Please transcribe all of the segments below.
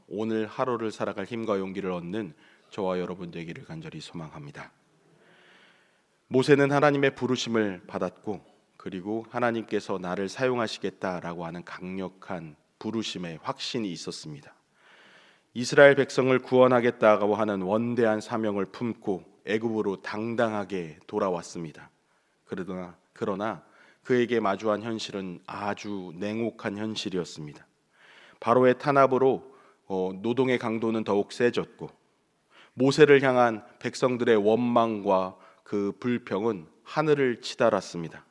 오늘 하루를 살아갈 힘과 용기를 얻는 저와 여러분 되기를 간절히 소망합니다. 모세는 하나님의 부르심을 받았고, 그리고 하나님께서 나를 사용하시겠다라고 하는 강력한 부르심의 확신이 있었습니다. 이스라엘 백성을 구원하겠다고 하는 원대한 사명을 품고 애굽으로 당당하게 돌아왔습니다. 그러나 그에게 마주한 현실은 아주 냉혹한 현실이었습니다. 바로의 탄압으로 노동의 강도는 더욱 세졌고, 모세를 향한 백성들의 원망과 그 불평은 하늘을 치달았습니다.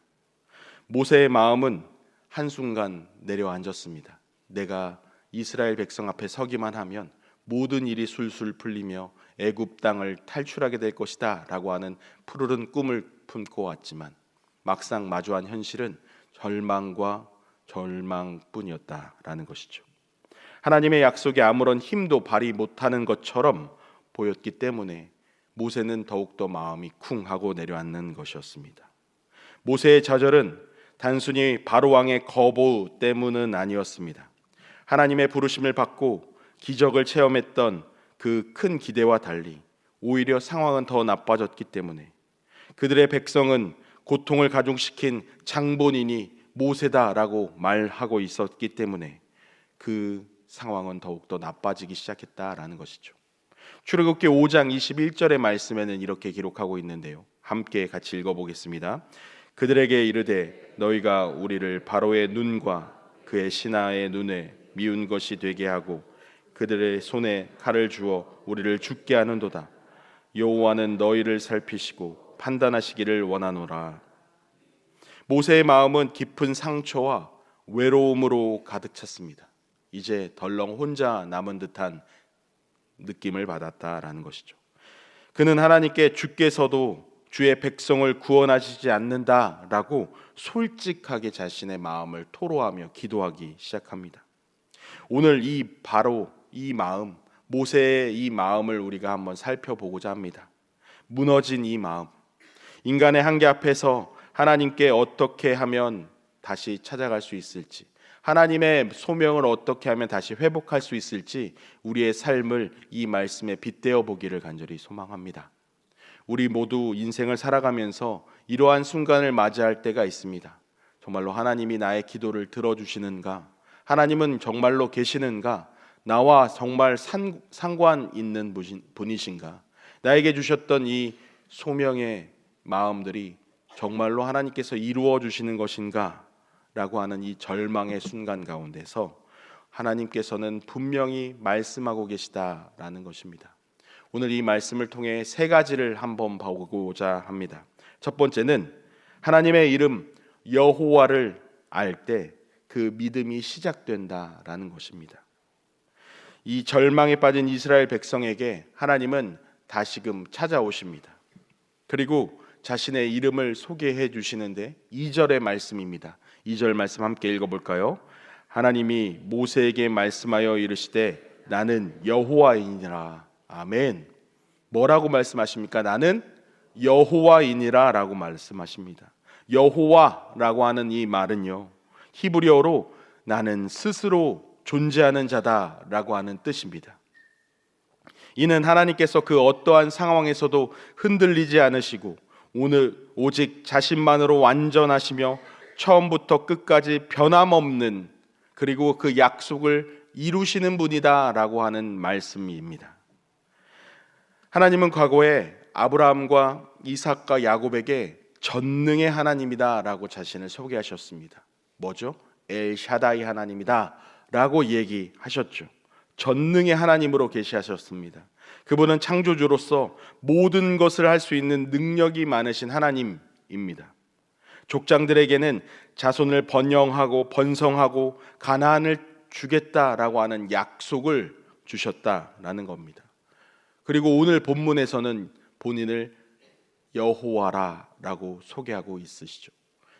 모세의 마음은 한순간 내려앉았습니다. 내가 이스라엘 백성 앞에 서기만 하면 모든 일이 술술 풀리며 애굽 땅을 탈출하게 될 것이다 라고 하는 푸르른 꿈을 품고 왔지만, 막상 마주한 현실은 절망과 절망뿐이었다라는 것이죠. 하나님의 약속에 아무런 힘도 발휘 못하는 것처럼 보였기 때문에 모세는 더욱더 마음이 쿵하고 내려앉는 것이었습니다. 모세의 좌절은 단순히 바로 왕의 거부 때문은 아니었습니다. 하나님의 부르심을 받고 기적을 체험했던 그 큰 기대와 달리 오히려 상황은 더 나빠졌기 때문에, 그들의 백성은 고통을 가중시킨 장본인이 모세다라고 말하고 있었기 때문에 그 상황은 더욱더 나빠지기 시작했다라는 것이죠. 출애굽기 5장 21절의 말씀에는 이렇게 기록하고 있는데요, 함께 같이 읽어보겠습니다. 그들에게 이르되 너희가 우리를 바로의 눈과 그의 신하의 눈에 미운 것이 되게 하고 그들의 손에 칼을 주어 우리를 죽게 하는도다. 여호와는 너희를 살피시고 판단하시기를 원하노라. 모세의 마음은 깊은 상처와 외로움으로 가득 찼습니다. 이제 덜렁 혼자 남은 듯한 느낌을 받았다라는 것이죠. 그는 하나님께 주께서도 주의 백성을 구원하시지 않는다라고 솔직하게 자신의 마음을 토로하며 기도하기 시작합니다. 오늘 바로 이 마음, 모세의 이 마음을 우리가 한번 살펴보고자 합니다. 무너진 이 마음, 인간의 한계 앞에서 하나님께 어떻게 하면 다시 찾아갈 수 있을지, 하나님의 소명을 어떻게 하면 다시 회복할 수 있을지 우리의 삶을 이 말씀에 빗대어 보기를 간절히 소망합니다. 우리 모두 인생을 살아가면서 이러한 순간을 맞이할 때가 있습니다. 정말로 하나님이 나의 기도를 들어주시는가? 하나님은 정말로 계시는가? 나와 정말 상관 있는 분이신가? 나에게 주셨던 이 소명의 마음들이 정말로 하나님께서 이루어 주시는 것인가? 라고 하는 이 절망의 순간 가운데서 하나님께서는 분명히 말씀하고 계시다라는 것입니다. 오늘 이 말씀을 통해 세 가지를 한번 보고자 합니다. 첫 번째는 하나님의 이름 여호와를 알 때 그 믿음이 시작된다라는 것입니다. 이 절망에 빠진 이스라엘 백성에게 하나님은 다시금 찾아오십니다. 그리고 자신의 이름을 소개해 주시는데 2절의 말씀입니다. 2절 말씀 함께 읽어볼까요? 하나님이 모세에게 말씀하여 이르시되 나는 여호와이니라. 아멘. 뭐라고 말씀하십니까? 나는 여호와이니라 라고 말씀하십니다. 여호와라고 하는 이 말은요, 히브리어로 나는 스스로 존재하는 자다라고 하는 뜻입니다. 이는 하나님께서 그 어떠한 상황에서도 흔들리지 않으시고 오늘 오직 자신만으로 완전하시며 처음부터 끝까지 변함없는, 그리고 그 약속을 이루시는 분이다라고 하는 말씀입니다. 하나님은 과거에 아브라함과 이삭과 야곱에게 전능의 하나님이다라고 자신을 소개하셨습니다. 뭐죠? 엘샤다이 하나님이다 라고 얘기하셨죠. 전능의 하나님으로 계시하셨습니다. 그분은 창조주로서 모든 것을 할 수 있는 능력이 많으신 하나님입니다. 족장들에게는 자손을 번영하고 번성하고 가나안을 주겠다라고 하는 약속을 주셨다라는 겁니다. 그리고 오늘 본문에서는 본인을 여호와라라고 소개하고 있으시죠.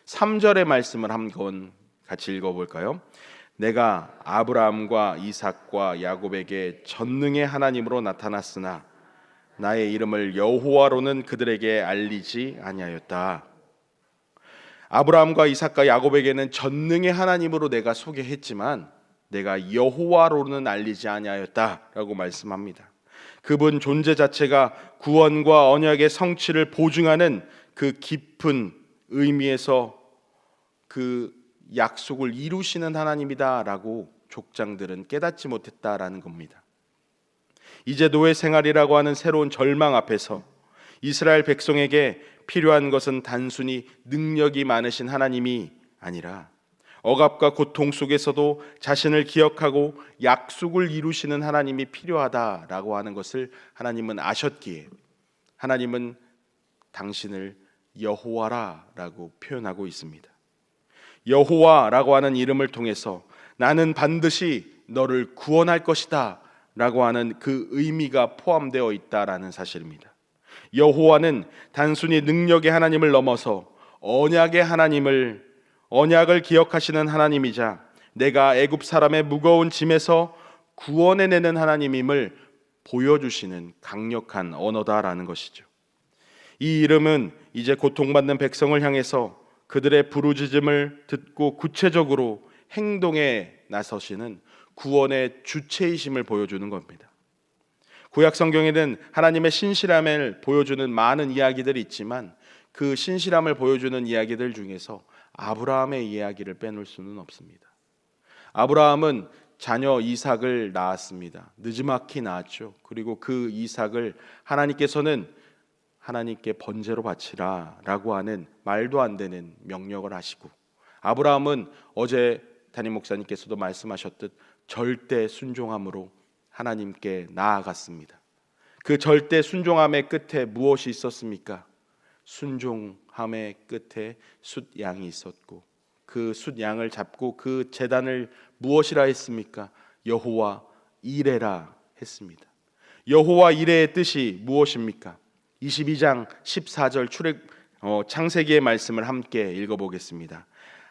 3절의 말씀을 한번 같이 읽어볼까요? 내가 아브라함과 이삭과 야곱에게 전능의 하나님으로 나타났으나 나의 이름을 여호와로는 그들에게 알리지 아니하였다. 아브라함과 이삭과 야곱에게는 전능의 하나님으로 내가 소개했지만 내가 여호와로는 알리지 아니하였다라고 말씀합니다. 그분 존재 자체가 구원과 언약의 성취를 보증하는 그 깊은 의미에서 그 약속을 이루시는 하나님이다라고 족장들은 깨닫지 못했다라는 겁니다. 이제 노예 생활이라고 하는 새로운 절망 앞에서 이스라엘 백성에게 필요한 것은 단순히 능력이 많으신 하나님이 아니라 억압과 고통 속에서도 자신을 기억하고 약속을 이루시는 하나님이 필요하다라고 하는 것을 하나님은 아셨기에 하나님은 당신을 여호와라라고 표현하고 있습니다. 여호와라고 하는 이름을 통해서 나는 반드시 너를 구원할 것이다 라고 하는 그 의미가 포함되어 있다라는 사실입니다. 여호와는 단순히 능력의 하나님을 넘어서 언약을 기억하시는 하나님이자 내가 애굽 사람의 무거운 짐에서 구원해내는 하나님임을 보여주시는 강력한 언어다라는 것이죠. 이 이름은 이제 고통받는 백성을 향해서 그들의 부르짖음을 듣고 구체적으로 행동에 나서시는 구원의 주체이심을 보여주는 겁니다. 구약 성경에는 하나님의 신실함을 보여주는 많은 이야기들이 있지만 그 신실함을 보여주는 이야기들 중에서 아브라함의 이야기를 빼놓을 수는 없습니다. 아브라함은 자녀 이삭을 낳았습니다. 느지막이 낳았죠. 그리고 그 이삭을 하나님께서는 하나님께 번제로 바치라 라고 하는 말도 안 되는 명령을 하시고, 아브라함은 어제 담임 목사님께서도 말씀하셨듯 절대 순종함으로 하나님께 나아갔습니다. 그 절대 순종함의 끝에 무엇이 있었습니까? 순종함의 끝에 숫양이 있었고, 그 숫양을 잡고 그 제단을 무엇이라 했습니까? 여호와 이레라 했습니다. 여호와 이레의 뜻이 무엇입니까? 22장 14절 창세기의 말씀을 함께 읽어보겠습니다.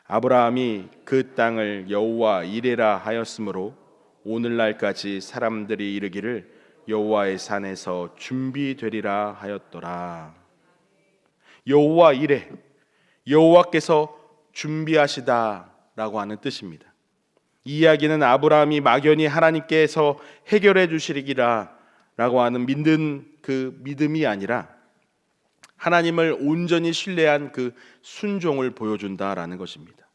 아브라함이 그 땅을 여호와 이레라 하였으므로 오늘날까지 사람들이 이르기를 여호와의 산에서 준비되리라 하였더라. 여호와 이레, 여호와께서 준비하시다라고 하는 뜻입니다. 이 이야기는 아브라함이 막연히 하나님께서 해결해 주시리라라고 하는 믿는 그 믿음이 아니라 하나님을 온전히 신뢰한 그 순종을 보여준다라는 것입니다.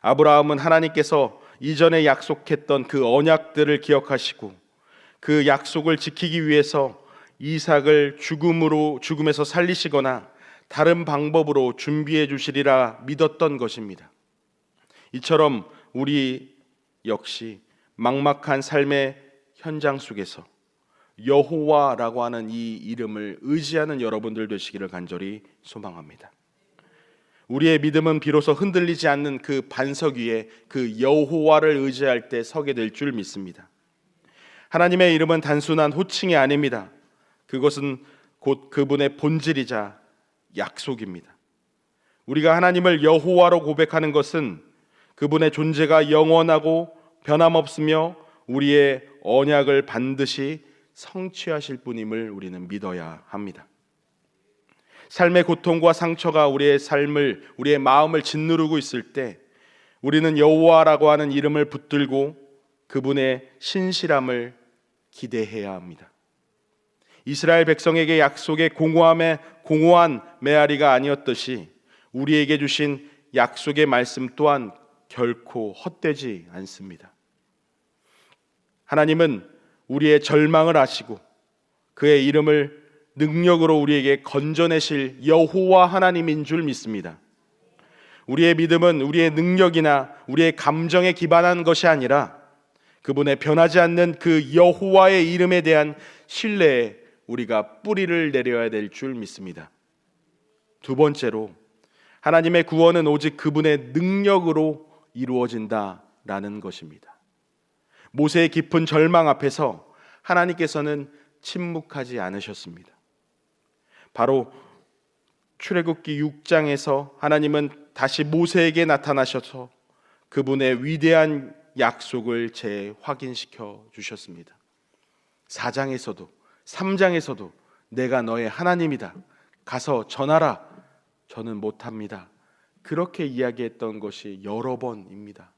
아브라함은 하나님께서 이전에 약속했던 그 언약들을 기억하시고 그 약속을 지키기 위해서 이삭을 죽음에서 살리시거나 다른 방법으로 준비해 주시리라 믿었던 것입니다. 이처럼 우리 역시 막막한 삶의 현장 속에서 여호와라고 하는 이 이름을 의지하는 여러분들 되시기를 간절히 소망합니다. 우리의 믿음은 비로소 흔들리지 않는 그 반석 위에 그 여호와를 의지할 때 서게 될 줄 믿습니다. 하나님의 이름은 단순한 호칭이 아닙니다. 그것은 곧 그분의 본질이자 약속입니다. 우리가 하나님을 여호와로 고백하는 것은 그분의 존재가 영원하고 변함없으며 우리의 언약을 반드시 성취하실 분임을 우리는 믿어야 합니다. 삶의 고통과 상처가 우리의 마음을 짓누르고 있을 때 우리는 여호와라고 하는 이름을 붙들고 그분의 신실함을 기대해야 합니다. 이스라엘 백성에게 약속의 공허한 메아리가 아니었듯이 우리에게 주신 약속의 말씀 또한 결코 헛되지 않습니다. 하나님은 우리의 절망을 아시고 그의 이름을 능력으로 우리에게 건져내실 여호와 하나님인 줄 믿습니다. 우리의 믿음은 우리의 능력이나 우리의 감정에 기반한 것이 아니라 그분의 변하지 않는 그 여호와의 이름에 대한 신뢰에 우리가 뿌리를 내려야 될 줄 믿습니다. 두 번째로, 하나님의 구원은 오직 그분의 능력으로 이루어진다라는 것입니다. 모세의 깊은 절망 앞에서 하나님께서는 침묵하지 않으셨습니다. 바로 출애굽기 6장에서 하나님은 다시 모세에게 나타나셔서 그분의 위대한 약속을 재확인시켜 주셨습니다. 4장에서도 3장에서도 내가 너의 하나님이다. 가서 전하라. 저는 못합니다. 그렇게 이야기했던 것이 여러 번입니다.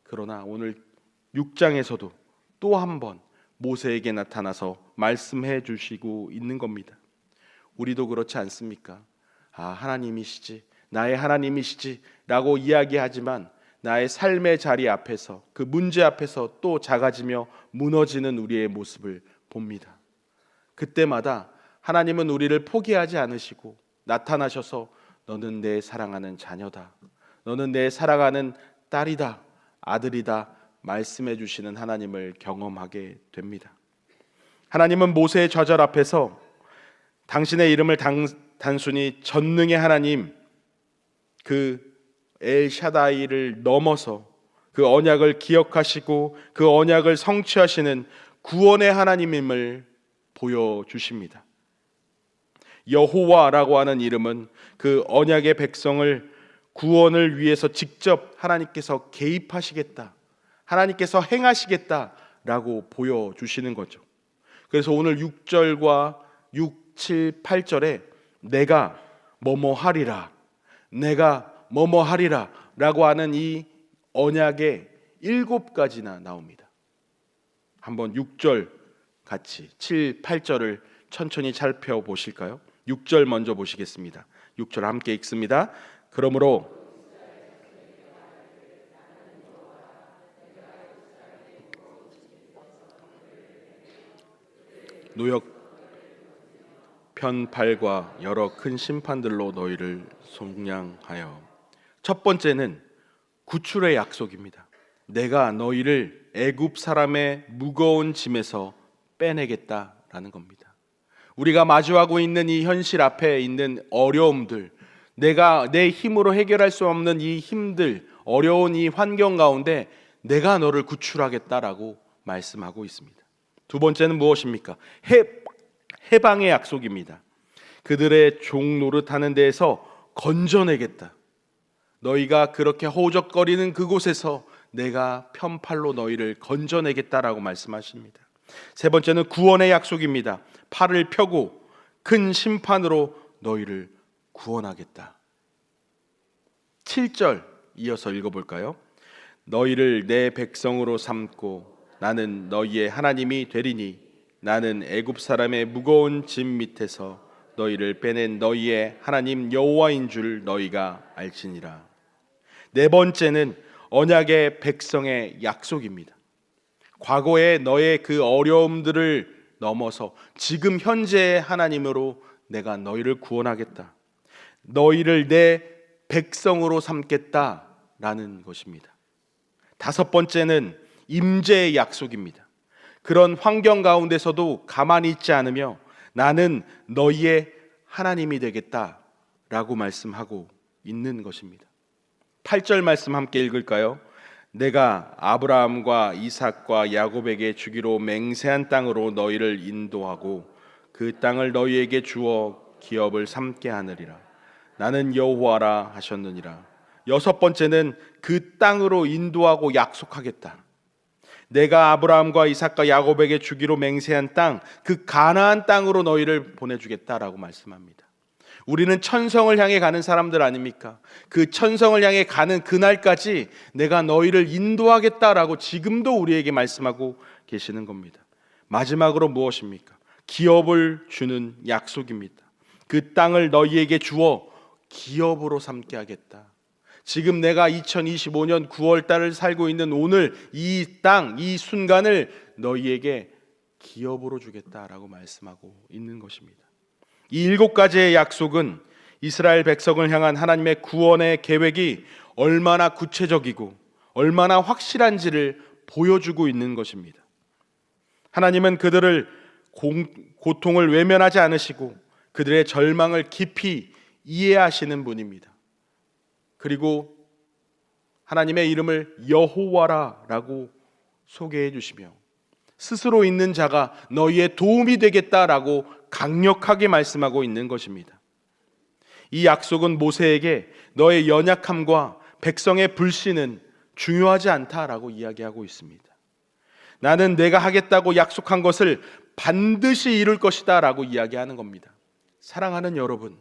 그러나 오늘 6장에서도 또 한 번 모세에게 나타나서 말씀해 주시고 있는 겁니다. 우리도 그렇지 않습니까? 하나님이시지, 나의 하나님이시지 라고 이야기하지만 나의 삶의 자리 앞에서, 그 문제 앞에서 또 작아지며 무너지는 우리의 모습을 봅니다. 그때마다 하나님은 우리를 포기하지 않으시고 나타나셔서 너는 내 사랑하는 자녀다, 너는 내 사랑하는 딸이다, 아들이다 말씀해 주시는 하나님을 경험하게 됩니다. 하나님은 모세의 좌절 앞에서 당신의 이름을 단순히 전능의 하나님, 그 엘샤다이를 넘어서 그 언약을 기억하시고 그 언약을 성취하시는 구원의 하나님임을 보여주십니다. 여호와라고 하는 이름은 그 언약의 백성을 구원을 위해서 직접 하나님께서 개입하시겠다, 하나님께서 행하시겠다라고 보여주시는 거죠. 그래서 오늘 6절과 6, 7, 8절에 내가 뭐뭐 하리라, 내가 뭐뭐 하리라 라고 하는 이 언약의 7가지나 나옵니다. 한번 6절 같이 7, 8절을 천천히 살펴보실까요? 6절 먼저 보시겠습니다. 6절 함께 읽습니다. 그러므로 노역 편팔과 여러 큰 심판들로 너희를 속량하여. 첫 번째는 구출의 약속입니다. 내가 너희를 애굽 사람의 무거운 짐에서 빼내겠다라는 겁니다. 우리가 마주하고 있는 이 현실 앞에 있는 어려움들, 내가 내 힘으로 해결할 수 없는 이 힘들, 어려운 이 환경 가운데 내가 너를 구출하겠다라고 말씀하고 있습니다. 두 번째는 무엇입니까? 해방의 약속입니다. 그들의 종 노릇하는 데에서 건져내겠다. 너희가 그렇게 허우적거리는 그곳에서 내가 편팔로 너희를 건져내겠다라고 말씀하십니다. 세 번째는 구원의 약속입니다. 팔을 펴고 큰 심판으로 너희를 구원하겠다. 7절 이어서 읽어볼까요? 너희를 내 백성으로 삼고 나는 너희의 하나님이 되리니 나는 애굽 사람의 무거운 짐 밑에서 너희를 빼낸 너희의 하나님 여호와인 줄 너희가 알지니라. 네 번째는 언약의 백성의 약속입니다. 과거의 너의 그 어려움들을 넘어서 지금 현재의 하나님으로 내가 너희를 구원하겠다, 너희를 내 백성으로 삼겠다라는 것입니다. 다섯 번째는 임재의 약속입니다. 그런 환경 가운데서도 가만히 있지 않으며 나는 너희의 하나님이 되겠다라고 말씀하고 있는 것입니다. 8절 말씀 함께 읽을까요? 내가 아브라함과 이삭과 야곱에게 주기로 맹세한 땅으로 너희를 인도하고 그 땅을 너희에게 주어 기업을 삼게 하느리라. 나는 여호와라 하셨느니라. 여섯 번째는 그 땅으로 인도하고 약속하겠다. 내가 아브라함과 이삭과 야곱에게 주기로 맹세한 땅, 그 가나안 땅으로 너희를 보내주겠다라고 말씀합니다. 우리는 천성을 향해 가는 사람들 아닙니까? 그 천성을 향해 가는 그날까지 내가 너희를 인도하겠다라고 지금도 우리에게 말씀하고 계시는 겁니다. 마지막으로 무엇입니까? 기업을 주는 약속입니다. 그 땅을 너희에게 주어 기업으로 삼게 하겠다. 지금 내가 2025년 9월 달을 살고 있는 오늘 이 땅, 이 순간을 너희에게 기업으로 주겠다라고 말씀하고 있는 것입니다. 이 7가지의 약속은 이스라엘 백성을 향한 하나님의 구원의 계획이 얼마나 구체적이고 얼마나 확실한지를 보여주고 있는 것입니다. 하나님은 그들을 고통을 외면하지 않으시고 그들의 절망을 깊이 이해하시는 분입니다. 그리고 하나님의 이름을 여호와라라고 소개해 주시며 스스로 있는 자가 너희의 도움이 되겠다라고 강력하게 말씀하고 있는 것입니다. 이 약속은 모세에게 너의 연약함과 백성의 불신은 중요하지 않다라고 이야기하고 있습니다. 나는 내가 하겠다고 약속한 것을 반드시 이룰 것이다 라고 이야기하는 겁니다. 사랑하는 여러분,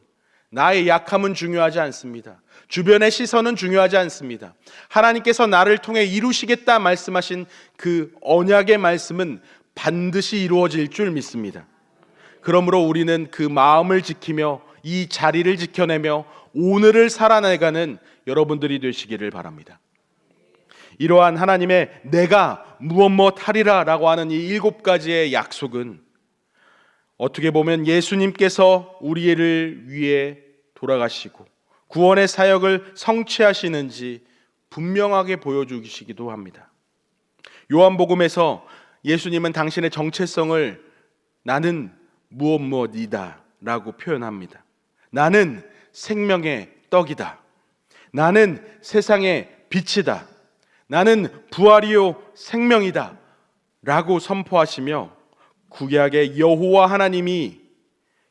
나의 약함은 중요하지 않습니다. 주변의 시선은 중요하지 않습니다. 하나님께서 나를 통해 이루시겠다 말씀하신 그 언약의 말씀은 반드시 이루어질 줄 믿습니다. 그러므로 우리는 그 마음을 지키며 이 자리를 지켜내며 오늘을 살아내가는 여러분들이 되시기를 바랍니다. 이러한 하나님의 내가 무엇 하리라 라고 하는 이 7가지의 약속은 어떻게 보면 예수님께서 우리를 위해 돌아가시고 구원의 사역을 성취하시는지 분명하게 보여주시기도 합니다. 요한복음에서 예수님은 당신의 정체성을 나는 무엇이다 라고 표현합니다. 나는 생명의 떡이다. 나는 세상의 빛이다. 나는 부활이요 생명이다 라고 선포하시며 구약의 여호와 하나님이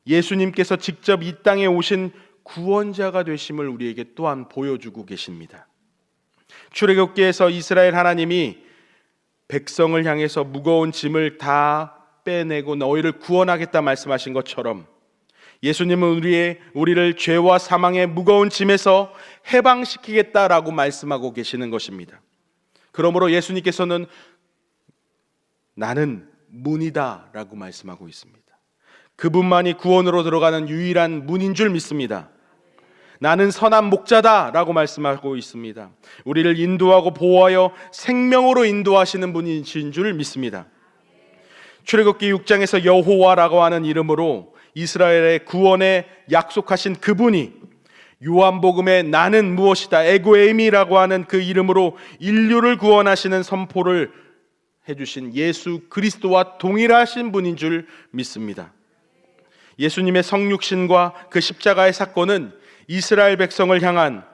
예수님께서 직접 이 땅에 오신 구원자가 되심을 우리에게 또한 보여주고 계십니다. 출애굽기에서 이스라엘 하나님이 백성을 향해서 무거운 짐을 다 빼내고 너희를 구원하겠다 말씀하신 것처럼 예수님은 우리를 죄와 사망의 무거운 짐에서 해방시키겠다라고 말씀하고 계시는 것입니다. 그러므로 예수님께서는 나는 문이다 라고 말씀하고 있습니다. 그분만이 구원으로 들어가는 유일한 문인 줄 믿습니다. 나는 선한 목자다 라고 말씀하고 있습니다. 우리를 인도하고 보호하여 생명으로 인도하시는 분이신 줄 믿습니다. 출애굽기 6장에서 여호와라고 하는 이름으로 이스라엘의 구원에 약속하신 그분이 요한복음에 나는 무엇이다 에고에임이라고 하는 그 이름으로 인류를 구원하시는 선포를 해주신 예수 그리스도와 동일하신 분인 줄 믿습니다. 예수님의 성육신과 그 십자가의 사건은 이스라엘 백성을 향한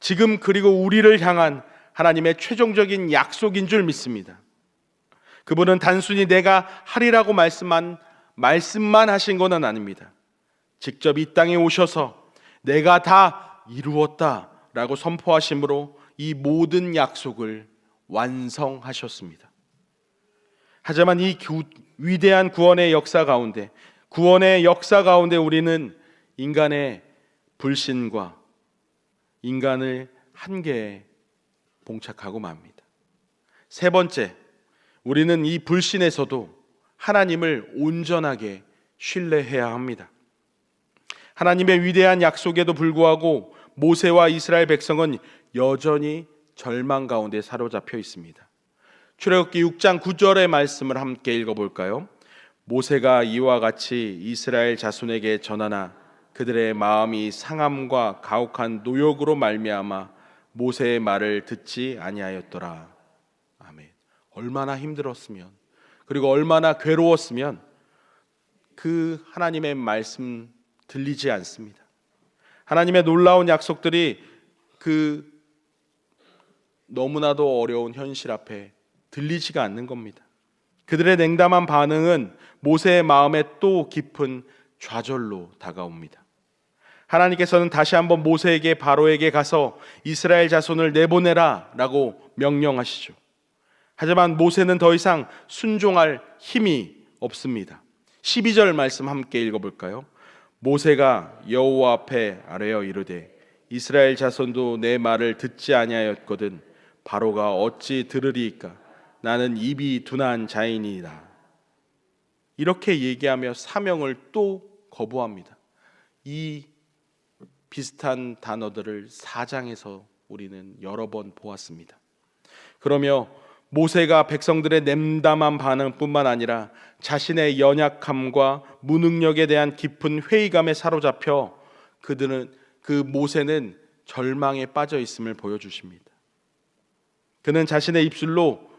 지금 그리고 우리를 향한 하나님의 최종적인 약속인 줄 믿습니다. 그분은 단순히 내가 하리라고 말씀만 하신 것은 아닙니다. 직접 이 땅에 오셔서 내가 다 이루었다라고 선포하심으로 이 모든 약속을 완성하셨습니다. 하지만 이 위대한 구원의 역사 가운데 우리는 인간의 불신과 인간의 한계에 봉착하고 맙니다. 세 번째, 우리는 이 불신에서도 하나님을 온전하게 신뢰해야 합니다. 하나님의 위대한 약속에도 불구하고 모세와 이스라엘 백성은 여전히 절망 가운데 사로잡혀 있습니다. 출애굽기 6장 9절의 말씀을 함께 읽어볼까요? 모세가 이와 같이 이스라엘 자손에게 전하나 그들의 마음이 상함과 가혹한 노역으로 말미암아 모세의 말을 듣지 아니하였더라. 아멘. 얼마나 힘들었으면, 그리고 얼마나 괴로웠으면 그 하나님의 말씀 들리지 않습니다. 하나님의 놀라운 약속들이 그 너무나도 어려운 현실 앞에 들리지가 않는 겁니다. 그들의 냉담한 반응은 모세의 마음에 또 깊은 좌절로 다가옵니다. 하나님께서는 다시 한번 모세에게 바로에게 가서 이스라엘 자손을 내보내라 라고 명령하시죠. 하지만 모세는 더 이상 순종할 힘이 없습니다. 12절 말씀 함께 읽어볼까요? 모세가 여호와 앞에 아뢰어 이르되 이스라엘 자손도 내 말을 듣지 아니하였거든 바로가 어찌 들으리이까 나는 입이 둔한 자이니이다. 이렇게 얘기하며 사명을 또 거부합니다. 이 비슷한 단어들을 4장에서 우리는 여러 번 보았습니다. 그러며 모세가 백성들의 냉담한 반응뿐만 아니라 자신의 연약함과 무능력에 대한 깊은 회의감에 사로잡혀 그 모세는 절망에 빠져 있음을 보여주십니다. 그는 자신의 입술로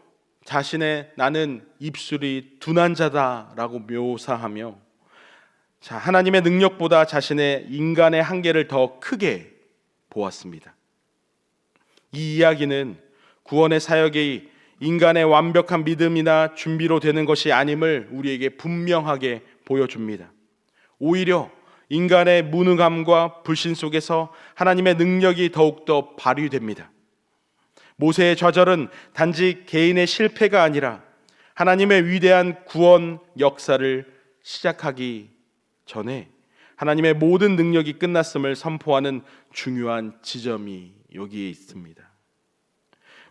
나는 입술이 둔한 자다라고 묘사하며 하나님의 능력보다 자신의 인간의 한계를 더 크게 보았습니다. 이 이야기는 구원의 사역이 인간의 완벽한 믿음이나 준비로 되는 것이 아님을 우리에게 분명하게 보여줍니다. 오히려 인간의 무능함과 불신 속에서 하나님의 능력이 더욱더 발휘됩니다. 모세의 좌절은 단지 개인의 실패가 아니라 하나님의 위대한 구원 역사를 시작하기 전에 하나님의 모든 능력이 끝났음을 선포하는 중요한 지점이 여기에 있습니다.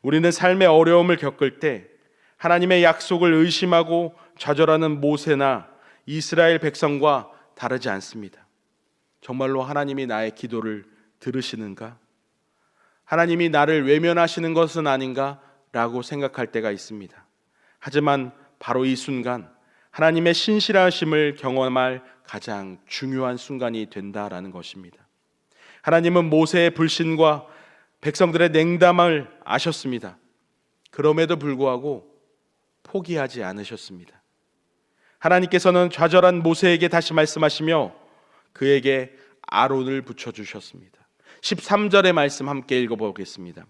우리는 삶의 어려움을 겪을 때 하나님의 약속을 의심하고 좌절하는 모세나 이스라엘 백성과 다르지 않습니다. 정말로 하나님이 나의 기도를 들으시는가? 하나님이 나를 외면하시는 것은 아닌가? 라고 생각할 때가 있습니다. 하지만 바로 이 순간 하나님의 신실하심을 경험할 가장 중요한 순간이 된다라는 것입니다. 하나님은 모세의 불신과 백성들의 냉담을 아셨습니다. 그럼에도 불구하고 포기하지 않으셨습니다. 하나님께서는 좌절한 모세에게 다시 말씀하시며 그에게 아론을 붙여주셨습니다. 13절의 말씀 함께 읽어보겠습니다.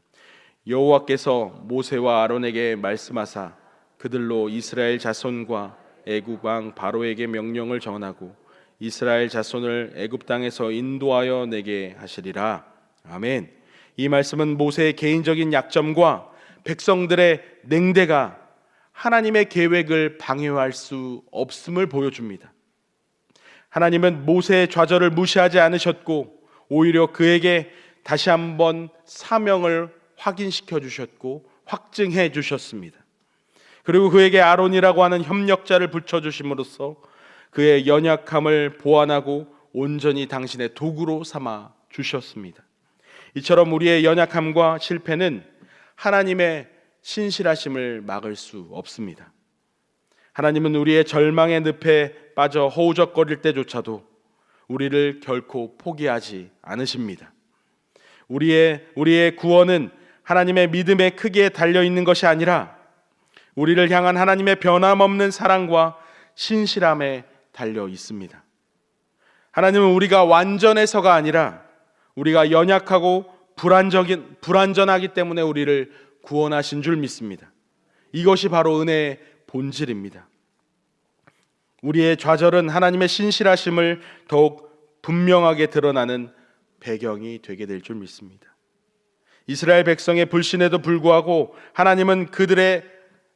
여호와께서 모세와 아론에게 말씀하사 그들로 이스라엘 자손과 애굽 왕 바로에게 명령을 전하고 이스라엘 자손을 애굽 땅에서 인도하여 내게 하시리라. 아멘. 이 말씀은 모세의 개인적인 약점과 백성들의 냉대가 하나님의 계획을 방해할 수 없음을 보여줍니다. 하나님은 모세의 좌절을 무시하지 않으셨고 오히려 그에게 다시 한번 사명을 확인시켜 주셨고 확증해 주셨습니다. 그리고 그에게 아론이라고 하는 협력자를 붙여주심으로써 그의 연약함을 보완하고 온전히 당신의 도구로 삼아 주셨습니다. 이처럼 우리의 연약함과 실패는 하나님의 신실하심을 막을 수 없습니다. 하나님은 우리의 절망의 늪에 빠져 허우적거릴 때조차도 우리를 결코 포기하지 않으십니다. 우리의 구원은 하나님의 믿음의 크기에 달려 있는 것이 아니라 우리를 향한 하나님의 변함없는 사랑과 신실함에 달려 있습니다. 하나님은 우리가 완전해서가 아니라 우리가 연약하고 불완전하기 때문에 우리를 구원하신 줄 믿습니다. 이것이 바로 은혜의 본질입니다. 우리의 좌절은 하나님의 신실하심을 더욱 분명하게 드러나는 배경이 되게 될 줄 믿습니다. 이스라엘 백성의 불신에도 불구하고 하나님은 그들의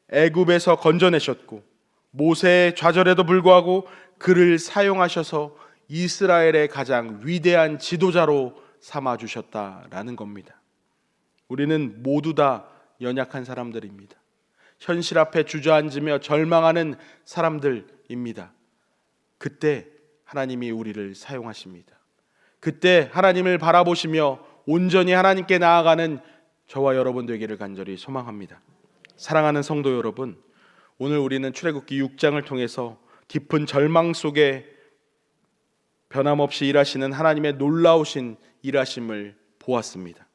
애굽에서 건져내셨고 모세의 좌절에도 불구하고 그를 사용하셔서 이스라엘의 가장 위대한 지도자로 삼아주셨다라는 겁니다. 우리는 모두 다 연약한 사람들입니다. 현실 앞에 주저앉으며 절망하는 사람들입니다. 그때 하나님이 우리를 사용하십니다. 그때 하나님을 바라보시며 온전히 하나님께 나아가는 저와 여러분 되기를 간절히 소망합니다. 사랑하는 성도 여러분, 오늘 우리는 출애굽기 6장을 통해서 깊은 절망 속에 변함없이 일하시는 하나님의 놀라우신 일하심을 보았습니다.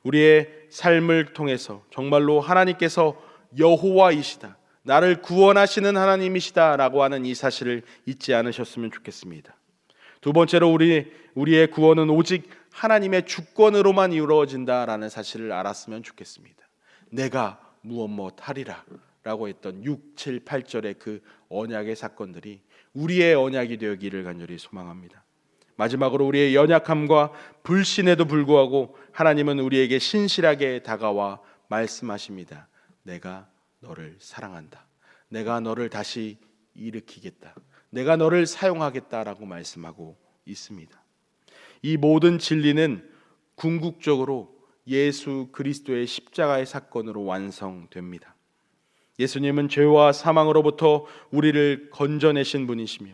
우리의 삶을 통해서 정말로 하나님께서 여호와이시다, 나를 구원하시는 하나님이시다 라고 하는 이 사실을 잊지 않으셨으면 좋겠습니다. 두 번째로 우리의 구원은 오직 하나님의 주권으로만 이루어진다라는 사실을 알았으면 좋겠습니다. 내가 무엇 하리라 라고 했던 6, 7, 8절의 그 언약의 사건들이 우리의 언약이 되기를 간절히 소망합니다. 마지막으로 우리의 연약함과 불신에도 불구하고 하나님은 우리에게 신실하게 다가와 말씀하십니다. 내가 너를 사랑한다. 내가 너를 다시 일으키겠다. 내가 너를 사용하겠다라고 말씀하고 있습니다. 이 모든 진리는 궁극적으로 예수 그리스도의 십자가의 사건으로 완성됩니다. 예수님은 죄와 사망으로부터 우리를 건져내신 분이시며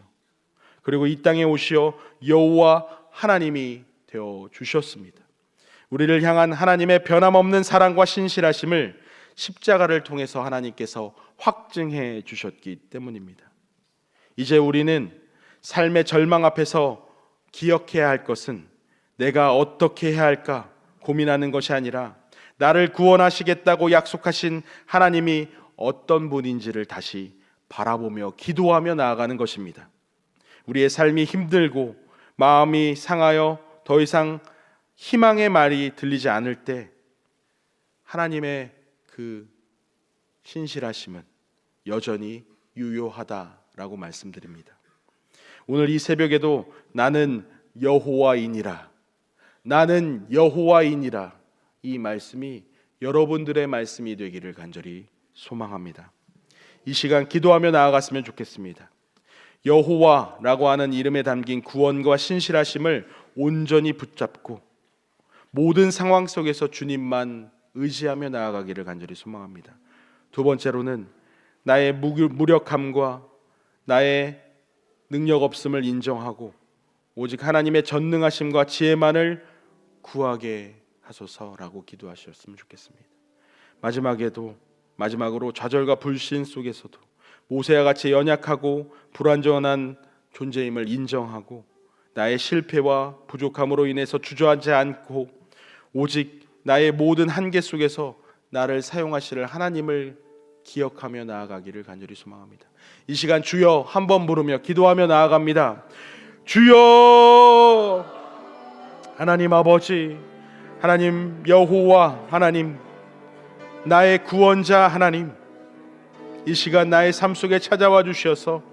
그리고 이 땅에 오시어 여호와 하나님이 되어 주셨습니다. 우리를 향한 하나님의 변함없는 사랑과 신실하심을 십자가를 통해서 하나님께서 확증해 주셨기 때문입니다. 이제 우리는 삶의 절망 앞에서 기억해야 할 것은 내가 어떻게 해야 할까 고민하는 것이 아니라 나를 구원하시겠다고 약속하신 하나님이 어떤 분인지를 다시 바라보며 기도하며 나아가는 것입니다. 우리의 삶이 힘들고 마음이 상하여 더 이상 희망의 말이 들리지 않을 때 하나님의 그 신실하심은 여전히 유효하다라고 말씀드립니다. 오늘 이 새벽에도 나는 여호와이니라, 나는 여호와이니라, 이 말씀이 여러분들의 말씀이 되기를 간절히 소망합니다. 이 시간 기도하며 나아갔으면 좋겠습니다. 여호와라고 하는 이름에 담긴 구원과 신실하심을 온전히 붙잡고 모든 상황 속에서 주님만 의지하며 나아가기를 간절히 소망합니다. 두 번째로는 나의 무력함과 나의 능력 없음을 인정하고 오직 하나님의 전능하심과 지혜만을 구하게 하소서라고 기도하셨으면 좋겠습니다. 마지막으로 좌절과 불신 속에서도 모세와 같이 연약하고 불완전한 존재임을 인정하고 나의 실패와 부족함으로 인해서 주저하지 않고 오직 나의 모든 한계 속에서 나를 사용하실 하나님을 기억하며 나아가기를 간절히 소망합니다. 이 시간 주여 한번 부르며 기도하며 나아갑니다. 주여, 하나님 아버지, 하나님 여호와 하나님, 나의 구원자 하나님, 이 시간 나의 삶 속에 찾아와 주셔서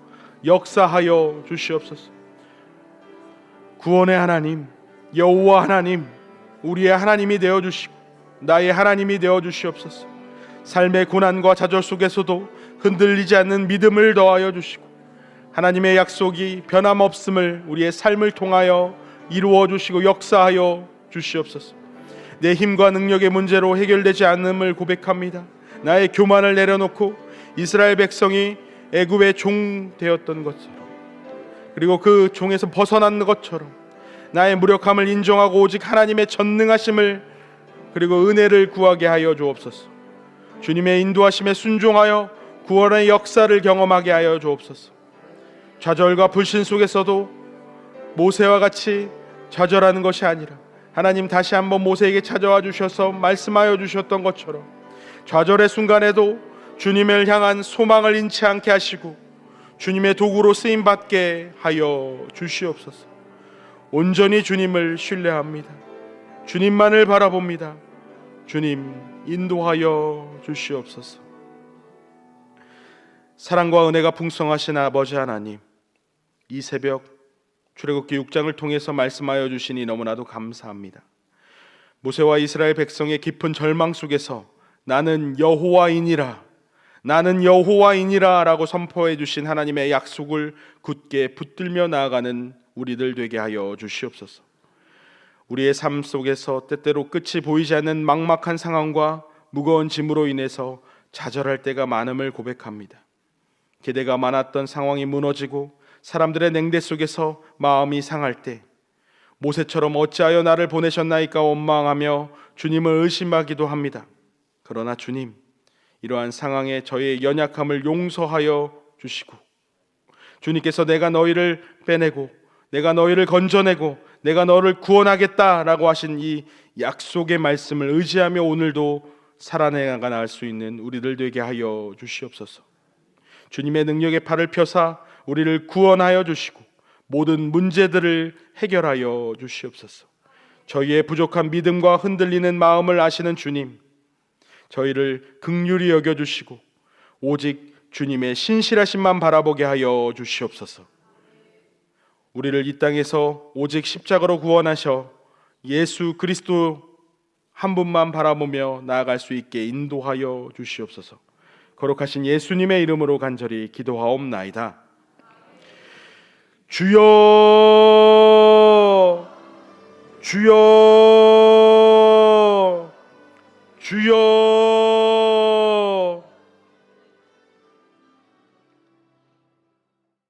역사하여 주시옵소서. 구원의 하나님, 여호와 하나님, 우리의 하나님이 되어주시고 나의 하나님이 되어주시옵소서. 삶의 고난과 좌절 속에서도 흔들리지 않는 믿음을 더하여 주시고 하나님의 약속이 변함없음을 우리의 삶을 통하여 이루어 주시고 역사하여 주시옵소서. 내 힘과 능력의 문제로 해결되지 않음을 고백합니다. 나의 교만을 내려놓고 이스라엘 백성이 애굽의 종 되었던 것처럼, 그리고 그 종에서 벗어난 것처럼 나의 무력함을 인정하고 오직 하나님의 전능하심을 그리고 은혜를 구하게 하여 주옵소서. 주님의 인도하심에 순종하여 구원의 역사를 경험하게 하여 주옵소서. 좌절과 불신 속에서도 모세와 같이 좌절하는 것이 아니라 하나님 다시 한번 모세에게 찾아와 주셔서 말씀하여 주셨던 것처럼 좌절의 순간에도 주님을 향한 소망을 잃지 않게 하시고 주님의 도구로 쓰임받게 하여 주시옵소서. 온전히 주님을 신뢰합니다. 주님만을 바라봅니다. 주님 인도하여 주시옵소서. 사랑과 은혜가 풍성하신 아버지 하나님, 이 새벽 출애굽기 6장을 통해서 말씀하여 주시니 너무나도 감사합니다. 모세와 이스라엘 백성의 깊은 절망 속에서 나는 여호와이니라, 나는 여호와이니라 라고 선포해 주신 하나님의 약속을 굳게 붙들며 나아가는 우리들 되게 하여 주시옵소서. 우리의 삶 속에서 때때로 끝이 보이지 않는 막막한 상황과 무거운 짐으로 인해서 좌절할 때가 많음을 고백합니다. 기대가 많았던 상황이 무너지고 사람들의 냉대 속에서 마음이 상할 때 모세처럼 어찌하여 나를 보내셨나이까 원망하며 주님을 의심하기도 합니다. 그러나 주님, 이러한 상황에 저의 연약함을 용서하여 주시고 주님께서 내가 너희를 빼내고 내가 너희를 건져내고 내가 너를 구원하겠다라고 하신 이 약속의 말씀을 의지하며 오늘도 살아내가 나갈 수 있는 우리들 되게 하여 주시옵소서. 주님의 능력의 팔을 펴사 우리를 구원하여 주시고 모든 문제들을 해결하여 주시옵소서. 저희의 부족한 믿음과 흔들리는 마음을 아시는 주님, 저희를 긍휼히 여겨주시고 오직 주님의 신실하심만 바라보게 하여 주시옵소서. 우리를 이 땅에서 오직 십자가로 구원하셔 예수 그리스도 한 분만 바라보며 나아갈 수 있게 인도하여 주시옵소서. 거룩하신 예수님의 이름으로 간절히 기도하옵나이다. 주여, 주여, 주여.